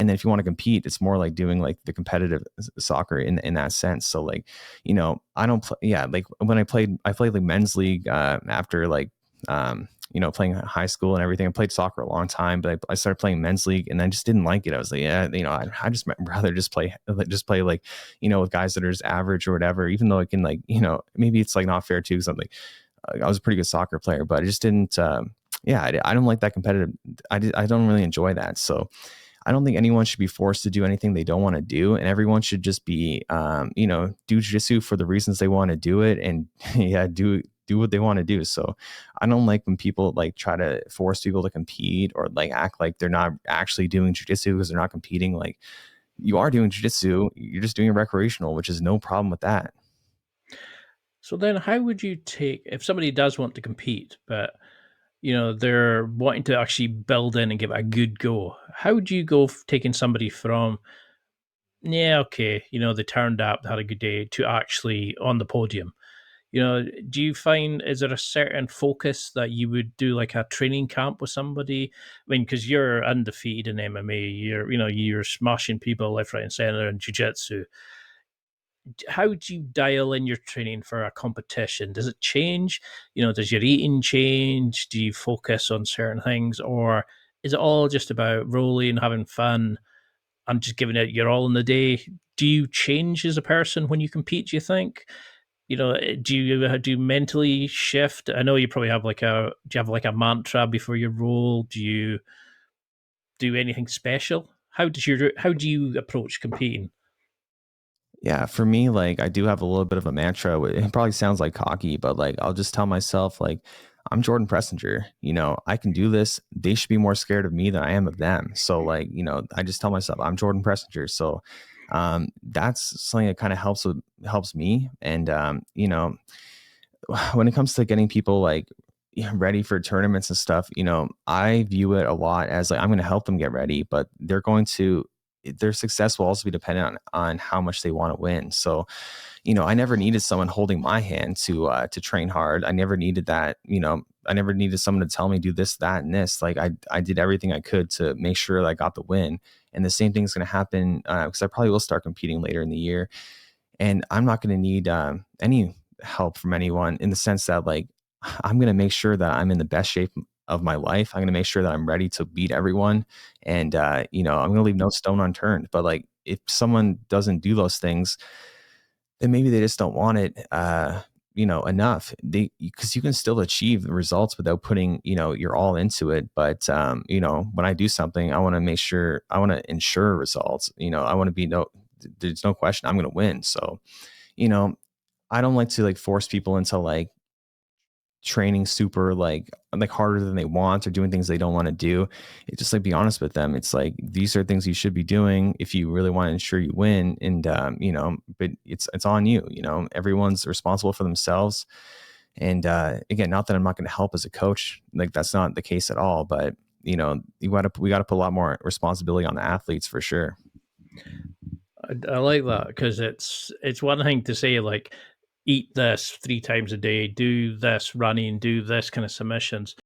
then if you want to compete, it's more like doing like the competitive soccer in that sense. So like, I don't play, yeah, like when I played like men's league after like, playing high school and everything. I played soccer a long time, but I started playing men's league and I just didn't like it. I was like, yeah, I just rather just play like, with guys that are just average or whatever, even though I can like, maybe it's like not fair too. Cause I'm like, I was a pretty good soccer player, but I just didn't, I don't like that competitive. I don't really enjoy that. So I don't think anyone should be forced to do anything they don't want to do. And everyone should just be, do jiu-jitsu for the reasons they want to do it and yeah, do what they want to do. So I don't like when people like try to force people to compete or like act like they're not actually doing jiu-jitsu because they're not competing. Like you are doing jiu-jitsu, you're just doing a recreational, which is no problem with that. So then, how would you take if somebody does want to compete, but they're wanting to actually build in and give it a good go? How would you go taking somebody from yeah, okay, they turned up, had a good day, to actually on the podium? Do you find is there a certain focus that you would do like a training camp with somebody? I mean, because you're undefeated in MMA, you're smashing people left, right, and center in jiu-jitsu. How do you dial in your training for a competition? Does it change? Does your eating change? Do you focus on certain things, or is it all just about rolling, having fun, and just giving it your all in the day? Do you change as a person when you compete? Do you think? Do you mentally shift? I know you probably have do you have like a mantra before your roll? Do you do anything special? How do you approach competing? Yeah, for me, like I do have a little bit of a mantra. It probably sounds like cocky, but like I'll just tell myself, like, I'm Jordan Pressinger. I can do this. They should be more scared of me than I am of them. So, like, I just tell myself I'm Jordan Pressinger. So, that's something that kind of helps me. And when it comes to getting people like ready for tournaments and stuff, I view it a lot as like I'm going to help them get ready, but their success will also be dependent on how much they want to win. So, I never needed someone holding my hand to train hard. I never needed that. I never needed someone to tell me do this, that, and this. Like I did everything I could to make sure that I got the win. And the same thing's going to happen because I probably will start competing later in the year, and I'm not going to need any help from anyone in the sense that like I'm going to make sure that I'm in the best shape of my life. I'm going to make sure that I'm ready to beat everyone, and I'm going to leave no stone unturned. But like if someone doesn't do those things, then maybe they just don't want it. Enough. Because you can still achieve the results without putting your all into it. But when I do something, I want to make sure I want to ensure results. I want to be there's no question I'm going to win. So you know, I don't like to like force people into like training super like harder than they want or doing things they don't want to do. It's just like be honest with them. It's like these are things you should be doing if you really want to ensure you win. And but it's on you. Everyone's responsible for themselves. And again, not that I'm not going to help as a coach. Like that's not the case at all. But we got to put a lot more responsibility on the athletes for sure. I like that because it's one thing to say like eat this 3 times a day, do this running, do this kind of submissions.